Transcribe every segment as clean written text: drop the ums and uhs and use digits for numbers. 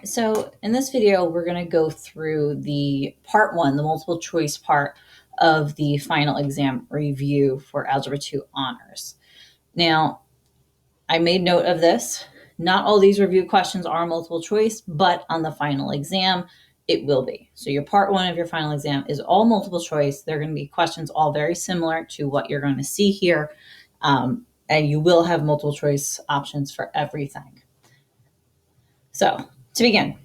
So in this video, we're going to go through the part one, the multiple choice part of the final exam review for Algebra 2 Honors. Now, I made note of this. Not all these review questions are multiple choice, but on the final exam, it will be. So your part one of your final exam is all multiple choice. They're going to be questions all very similar to what you're going to see here. And you will have multiple choice options for everything. So to begin,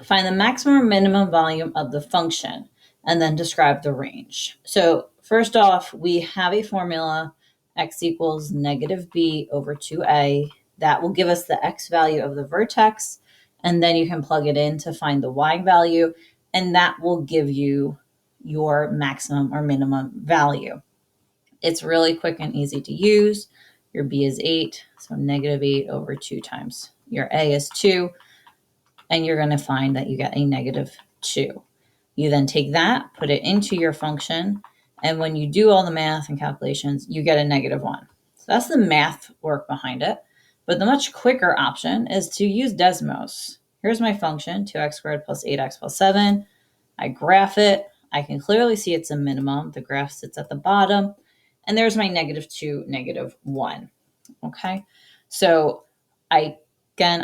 find the maximum or minimum volume of the function and then describe the range. So first off, we have a formula, x equals negative b over 2a. That will give us the x value of the vertex, and then you can plug it in to find the y value, and that will give you your maximum or minimum value. It's really quick and easy to use. Your b is 8, so negative 8 over 2 times your a is 2, and you're going to find that you get a negative 2. You then take that, put it into your function, and when you do all the math and calculations, you get a negative 1. So that's the math work behind it. But the much quicker option is to use Desmos. Here's my function, 2x squared plus 8x plus 7. I graph it. I can clearly see it's a minimum. The graph sits at the bottom. And there's my negative 2, negative 1. Okay, so I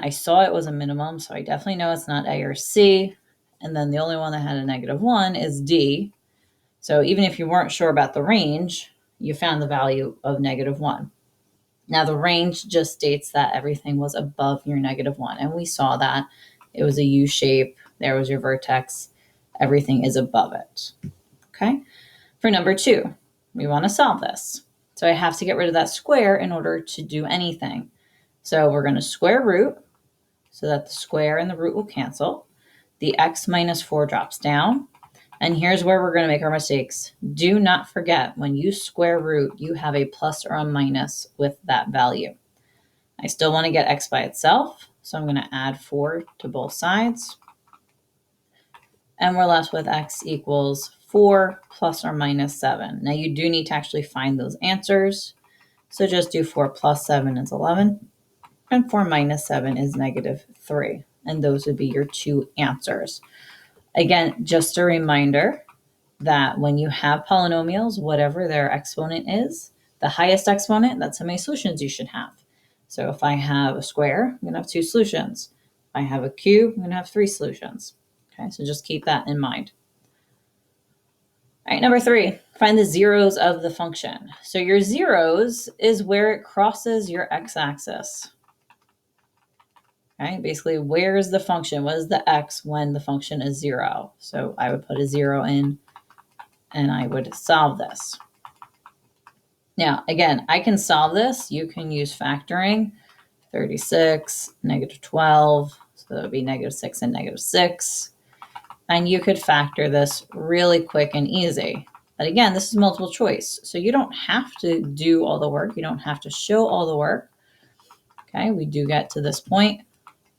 saw it was a minimum, so I definitely know it's not A or C. And then the only one that had a negative 1 is D. So even if you weren't sure about the range, you found the value of negative 1. Now the range just states that everything was above your negative 1. And we saw that. It was a U shape. There was your vertex. Everything is above it. Okay. For number 2, we want to solve this. So I have to get rid of that square in order to do anything. So we're going to square root so that the square and the root will cancel. The x minus 4 drops down. And here's where we're going to make our mistakes. Do not forget, when you square root, you have a plus or a minus with that value. I still want to get x by itself, so I'm going to add 4 to both sides. And we're left with x equals 4 plus or minus 7. Now you do need to actually find those answers. So just do 4 plus 7 is 11. And 4 minus 7 is negative 3. And those would be your two answers. Again, just a reminder that when you have polynomials, whatever their exponent is, the highest exponent, that's how many solutions you should have. So if I have a square, I'm going to have 2 solutions. If I have a cube, I'm going to have 3 solutions. Okay, so just keep that in mind. All right, number 3, find the zeros of the function. So your zeros is where it crosses your x-axis. Okay, basically, where is the function? What is the x when the function is 0? So I would put a 0 in, and I would solve this. Now, again, I can solve this. You can use factoring. 36, negative 12, so that would be negative 6 and negative 6. And you could factor this really quick and easy. But again, this is multiple choice, so you don't have to do all the work. You don't have to show all the work. Okay, we do get to this point,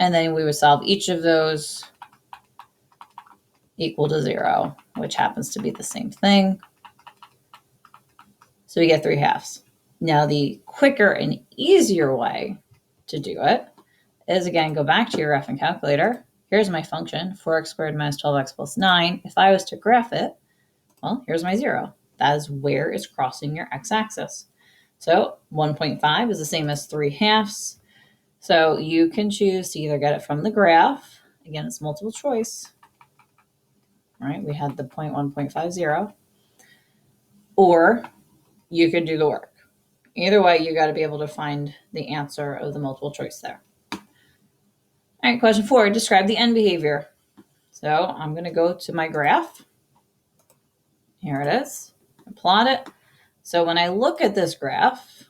and then we would solve each of those equal to 0, which happens to be the same thing. So we get 3/2. Now the quicker and easier way to do it is, again, go back to your graph and calculator. Here's my function, 4x squared minus 12x plus 9. If I was to graph it, well, here's my 0. That is where it's crossing your x-axis. So 1.5 is the same as 3/2. So you can choose to either get it from the graph. Again, it's multiple choice. Right? We had the 0.1.50. Or you could do the work. Either way, you got to be able to find the answer of the multiple choice there. All right, question 4, describe the end behavior. So I'm going to go to my graph. Here it is. I plot it. So when I look at this graph,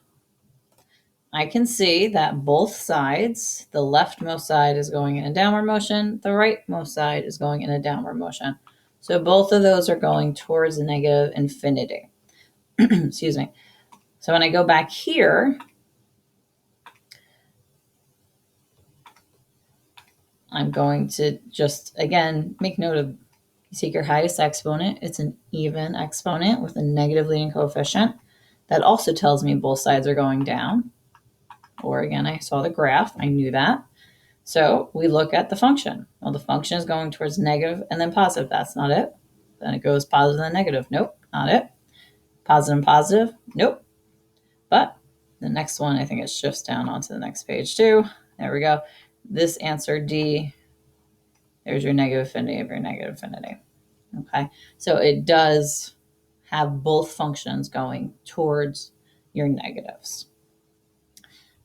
I can see that both sides, the leftmost side is going in a downward motion, the rightmost side is going in a downward motion. So both of those are going towards negative infinity. Excuse me. So when I go back here, I'm going to just, again, make note of, you take your highest exponent. It's an even exponent with a negative leading coefficient. That also tells me both sides are going down. Or again, I saw the graph. I knew that. So we look at the function. Well, the function is going towards negative and then positive. That's not it. Then it goes positive and negative. Nope, not it. Positive and positive. Nope. But the next one, I think it shifts down onto the next page too. There we go. This answer D, there's your negative infinity of your negative infinity. Okay, so it does have both functions going towards your negatives.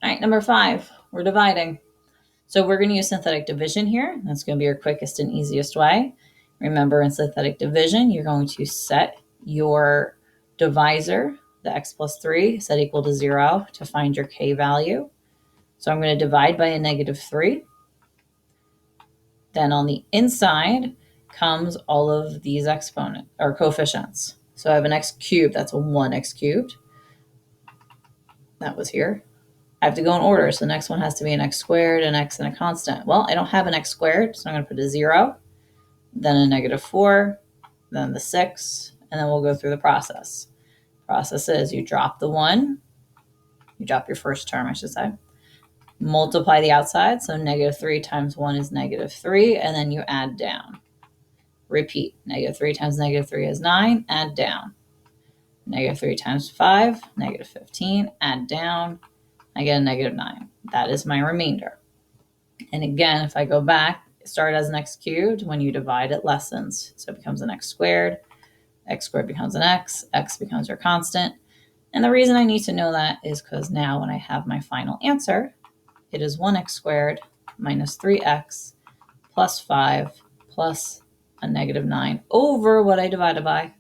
All right, number 5, we're dividing. So we're going to use synthetic division here. That's going to be your quickest and easiest way. Remember, in synthetic division, you're going to set your divisor, the x plus 3, set equal to 0 to find your k value. So I'm going to divide by a negative 3. Then on the inside comes all of these exponent or coefficients. So I have an x cubed, that's a 1x cubed. That was here. I have to go in order, so the next one has to be an x squared, an x, and a constant. Well, I don't have an x squared, so I'm going to put a 0, then a negative 4, then the 6, and then we'll go through the process. Process is you drop the 1, you drop your first term, I should say. Multiply the outside, so negative 3 times 1 is negative 3, and then you add down. Repeat, negative 3 times negative 3 is 9, add down. Negative 3 times 5, negative 15, add down. I get a negative 9. That is my remainder. And again, if I go back, it started as an x cubed. When you divide, it lessens. So it becomes an x squared becomes an x becomes your constant. And the reason I need to know that is because now when I have my final answer, it is 1x squared minus 3x plus 5 plus a negative 9 over what I divided by,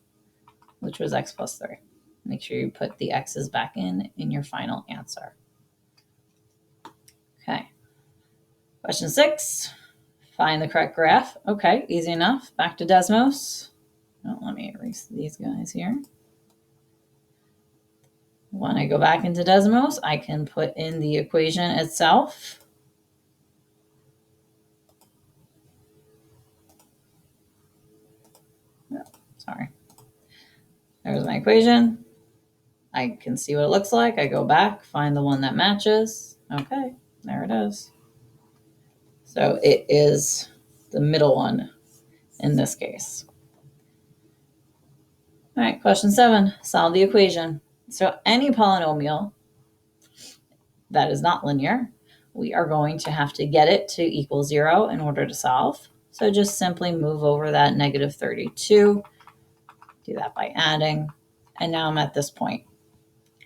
which was x plus 3. Make sure you put the x's back in your final answer. Okay. Question 6, find the correct graph. Okay, easy enough. Back to Desmos. Oh, let me erase these guys here. When I go back into Desmos, I can put in the equation itself. Oh, sorry. There's my equation. I can see what it looks like. I go back, find the one that matches. Okay, there it is. So it is the middle one in this case. All right, question 7, solve the equation. So any polynomial that is not linear, we are going to have to get it to equal 0 in order to solve. So just simply move over that negative 32, do that by adding, and now I'm at this point.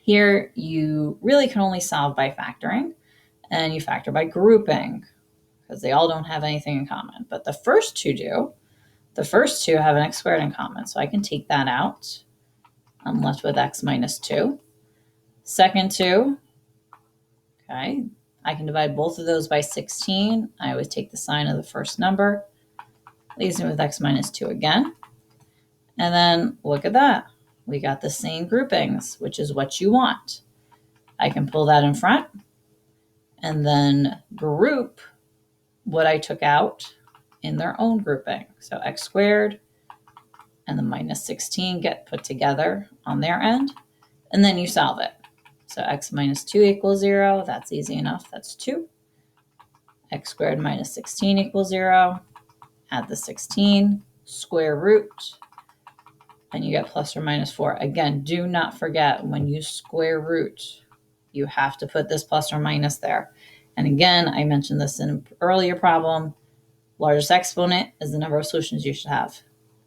Here, you really can only solve by factoring, and you factor by grouping, because they all don't have anything in common. But the first two do. The first two have an x squared in common, so I can take that out. I'm left with x minus 2. Second two, okay, I can divide both of those by 16. I always take the sign of the first number. Leaves me with x minus 2 again. And then look at that. We got the same groupings, which is what you want. I can pull that in front and then group what I took out in their own grouping. So x squared and the minus 16 get put together on their end, and then you solve it. So x minus 2 equals 0. That's easy enough. That's 2. X squared minus 16 equals 0. Add the 16, square root, and you get plus or minus 4. Again, do not forget when you square root, you have to put this plus or minus there. And again, I mentioned this in an earlier problem. Largest exponent is the number of solutions you should have.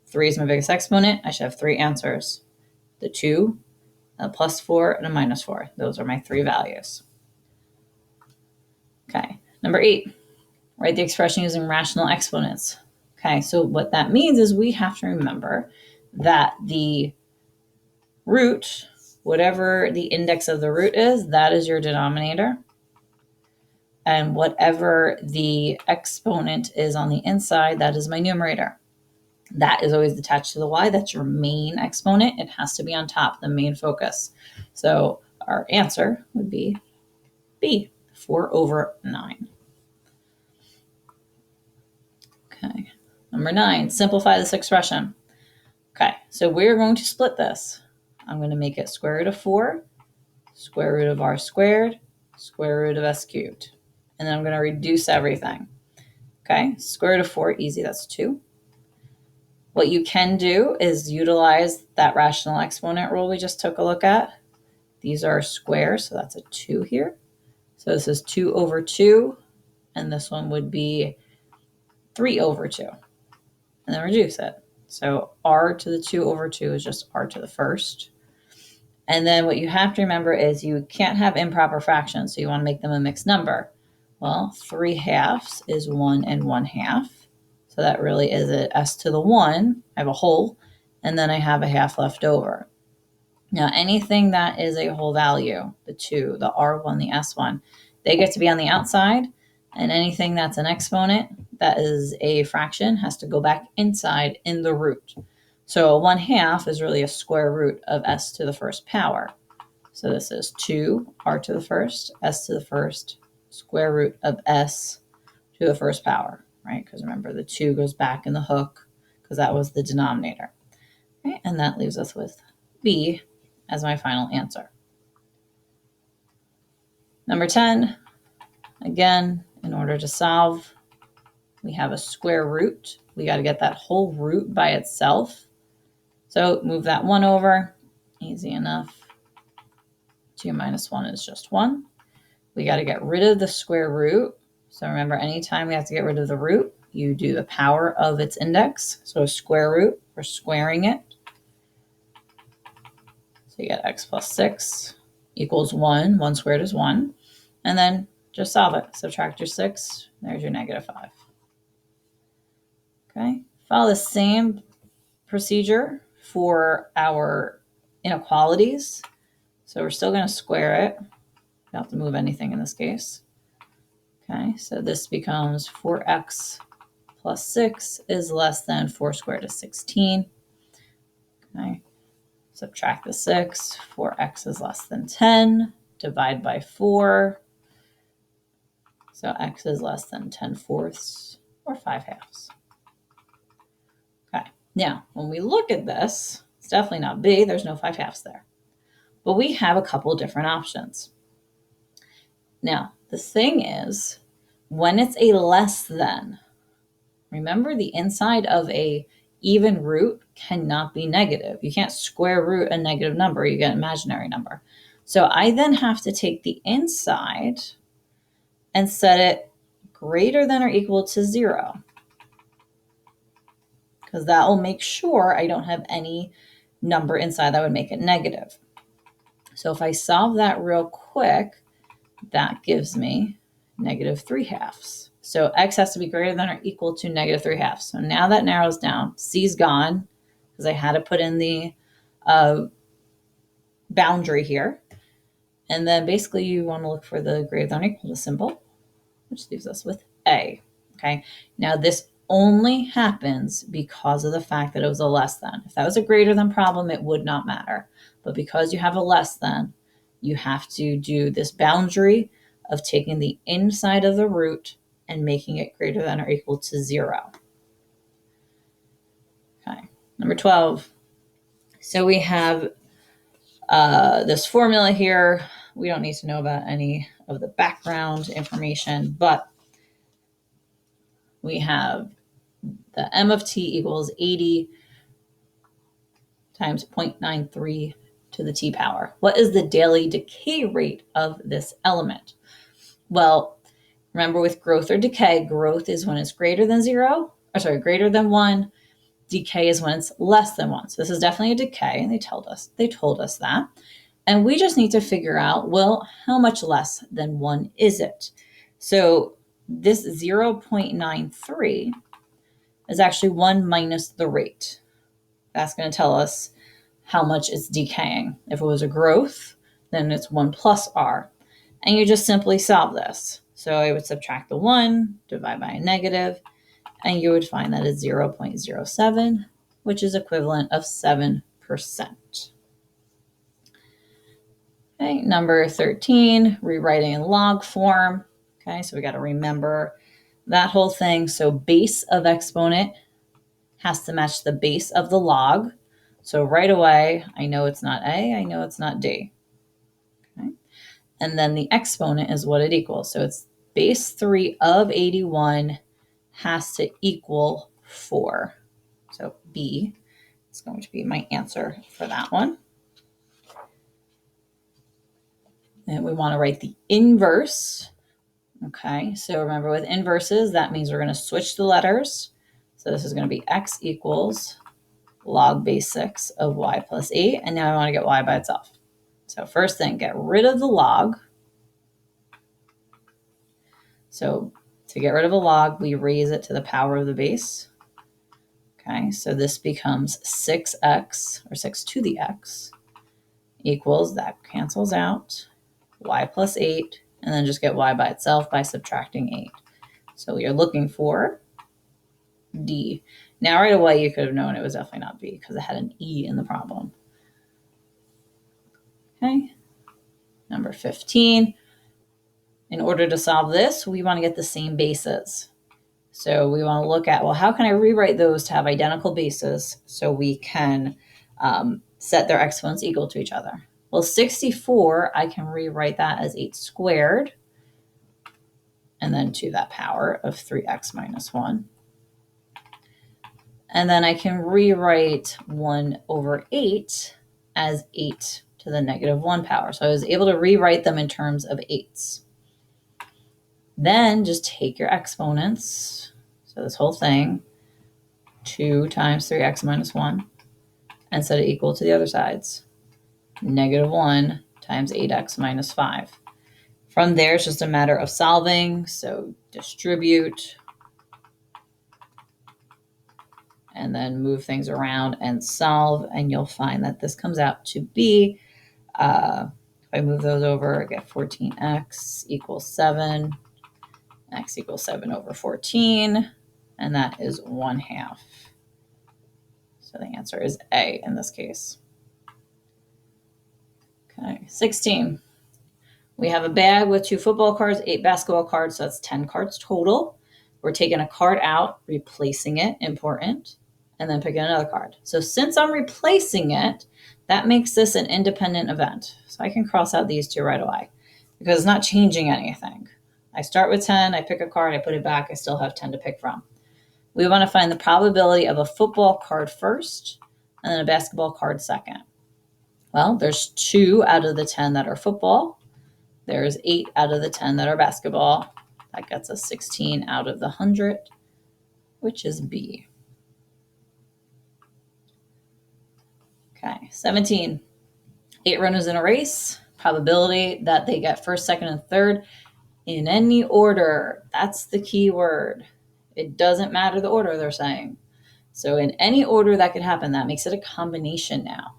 3 is my biggest exponent. I should have 3 answers. The 2, a plus 4, and a minus 4. Those are my 3 values. Okay, number 8, write the expression using rational exponents. Okay, so what that means is we have to remember that the root, whatever the index of the root is, that is your denominator. And whatever the exponent is on the inside, that is my numerator. That is always attached to the y. That's your main exponent. It has to be on top, the main focus. So our answer would be B, 4 over 9. Okay, number 9, simplify this expression. Okay, so we're going to split this. I'm going to make it square root of 4, square root of r squared, square root of s cubed. and then I'm going to reduce everything. Okay, square root of 4, easy, that's 2. What you can do is utilize that rational exponent rule we just took a look at. These are squares, so that's a 2 here. So this is 2 over 2, and this one would be 3 over 2. And then reduce it. So r to the 2 over 2 is just r to the first. And then what you have to remember is you can't have improper fractions, so you want to make them a mixed number. Well, 3/2 is 1 and 1/2. So that really is it. S to the 1, I have a whole, and then I have a half left over. Now, anything that is a whole value, the 2, the R1, the S1, they get to be on the outside, and anything that's an exponent that is a fraction has to go back inside in the root. So 1/2 is really a square root of s to the first power. So this is 2 r to the first, s to the first, square root of s to the first power, right? Because remember, the 2 goes back in the hook because that was the denominator. Right? And that leaves us with B as my final answer. Number 10, again, in order to solve, we have a square root. We got to get that whole root by itself. So move that 1 over, easy enough. 2 minus 1 is just 1. We got to get rid of the square root. So remember, anytime we have to get rid of the root, you do the power of its index. So a square root, we're squaring it. So you get x plus 6 equals 1. 1 squared is 1. And then just solve it. Subtract your 6. There's your negative 5. Okay. Follow the same procedure for our inequalities. So we're still going to square it. You don't have to move anything in this case. Okay. So this becomes 4x plus 6 is less than 4 squared is 16. Okay. Subtract the 6. 4x is less than 10. Divide by 4. So x is less than 10/4 or 5/2. Okay, now when we look at this, it's definitely not B, there's no 5/2 there. But we have a couple different options. Now, the thing is, when it's a less than, remember the inside of a even root cannot be negative. You can't square root a negative number, you get an imaginary number. So I then have to take the inside and set it greater than or equal to 0. Because that will make sure I don't have any number inside that would make it negative. So if I solve that real quick, that gives me negative 3/2. So x has to be greater than or equal to negative 3/2. So now that narrows down. C's gone because I had to put in the boundary here. And then basically you want to look for the greater than or equal to symbol, which leaves us with A. Okay. Now this only happens because of the fact that it was a less than. If that was a greater than problem, it would not matter. But because you have a less than, you have to do this boundary of taking the inside of the root and making it greater than or equal to 0. Okay, number 12. So we have this formula here. We don't need to know about any of the background information, but we have the m of t equals 80 times 0.93 to the t power. What is the daily decay rate of this element? Well, remember with growth or decay, growth is when it's greater than 0, greater than 1. Decay is when it's less than 1. So this is definitely a decay, and they told us that. And we just need to figure out, well, how much less than 1 is it? So this 0.93 is actually 1 minus the rate. That's going to tell us how much it's decaying. If it was a growth, then it's 1 plus r. And you just simply solve this. So I would subtract the 1, divide by a negative, and you would find that it's 0.07, which is equivalent of 7%. Okay, number 13, rewriting in log form. Okay, so we got to remember that whole thing. So base of exponent has to match the base of the log. So right away, I know it's not A, I know it's not D. Okay. And then the exponent is what it equals. So it's base 3 of 81 has to equal 4. So B is going to be my answer for that one. And we want to write the inverse. Okay, so remember with inverses, that means we're going to switch the letters. So this is going to be x equals log base 6 of y plus 8. And now I want to get y by itself. So first thing, get rid of the log. So to get rid of a log, we raise it to the power of the base. Okay, so this becomes 6x, or 6 to the x, equals, that cancels out, y plus 8, and then just get y by itself by subtracting 8. So you're looking for D. Now right away you could have known it was definitely not B because it had an E in the problem. Okay, number 15. In order to solve this, we want to get the same bases. So we want to look at, well, how can I rewrite those to have identical bases so we can set their exponents equal to each other? Well, 64, I can rewrite that as 8 squared, and then to that power of 3x minus 1. And then I can rewrite 1 over 8 as 8 to the negative 1 power. So I was able to rewrite them in terms of 8s. Then just take your exponents, so this whole thing, 2 times 3x minus 1, and set it equal to the other sides. Negative 1 times 8x minus 5. From there, it's just a matter of solving. So distribute, and then move things around and solve, and you'll find that this comes out to be, if I move those over, I get 14x equals 7, x equals 7 over 14, and that is 1/2. So the answer is A in this case. Okay, 16. We have a bag with 2 football cards, 8 basketball cards, so that's 10 cards total. We're taking a card out, replacing it, important, and then picking another card. So since I'm replacing it, that makes this an independent event. So I can cross out these 2 right away because it's not changing anything. I start with 10, I pick a card, I put it back, I still have 10 to pick from. We want to find the probability of a football card first and then a basketball card second. Well, there's 2 out of the 10 that are football. There's 8 out of the 10 that are basketball. That gets us 16 out of the 100, which is B. Okay, 17. 8 runners in a race. Probability that they get first, second, and third in any order. That's the key word. It doesn't matter the order they're saying. So in any order that could happen, that makes it a combination now.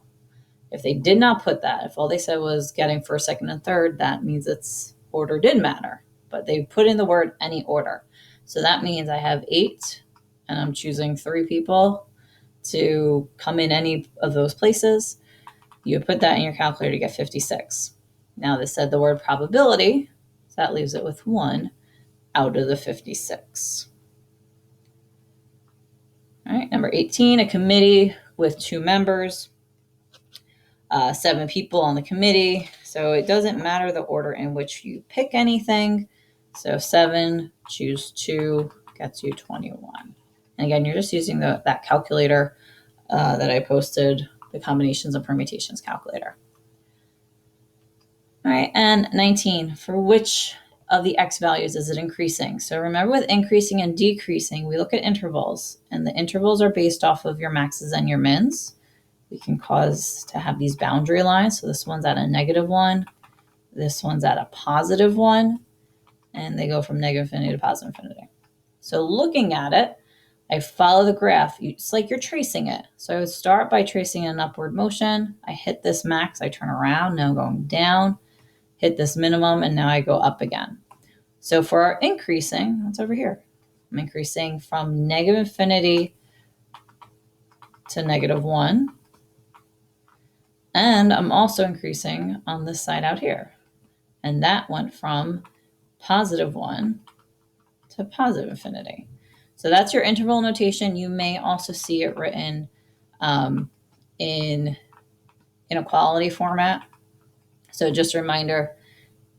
If they did not put that, if all they said was getting first, second, and third, that means its order did matter. But they put in the word any order. So that means I have 8, and I'm choosing 3 people to come in any of those places. You put that in your calculator to get 56. Now they said the word probability, so that leaves it with 1 out of the 56. All right, number 18, a committee with 2 members. 7 people on the committee. So it doesn't matter the order in which you pick anything. So 7, choose 2, gets you 21. And again, you're just using that calculator that I posted, the combinations and permutations calculator. All right, and 19, for which of the x values is it increasing? So remember with increasing and decreasing, we look at intervals, and the intervals are based off of your maxes and your mins. We can cause to have these boundary lines. So this one's at a -1, this one's at a +1, and they go from negative infinity to positive infinity. So looking at it, I follow the graph. It's like you're tracing it. So I would start by tracing an upward motion. I hit this max, I turn around, now I'm going down, hit this minimum, and now I go up again. So for our increasing, that's over here. I'm increasing from negative infinity to -1. And I'm also increasing on this side out here. And that went from +1 to positive infinity. So that's your interval notation. You may also see it written in inequality format. So just a reminder,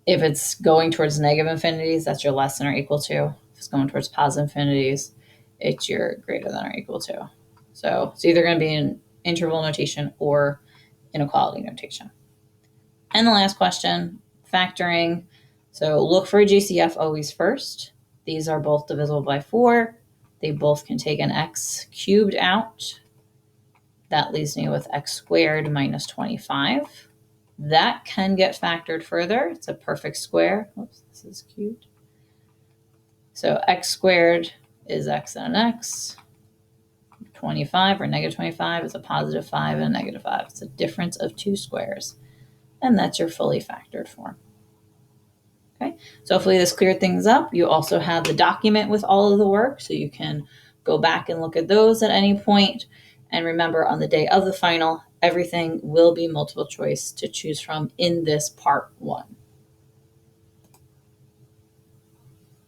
If it's going towards negative infinities, that's your less than or equal to. If it's going towards positive infinities, it's your greater than or equal to. So it's either going to be in interval notation or inequality notation. And the last question, factoring. So look for a GCF always first. These are both divisible by 4. They both can take an x cubed out. That leaves me with x squared minus 25. That can get factored further. It's a perfect square. Oops, this is cubed. So x squared is x and an x. 25 or negative 25 is a positive 5 and a negative 5. It's a difference of 2 squares. And that's your fully factored form. Okay, so hopefully this cleared things up. You also have the document with all of the work, so you can go back and look at those at any point. And remember, on the day of the final, everything will be multiple choice to choose from in this part 1.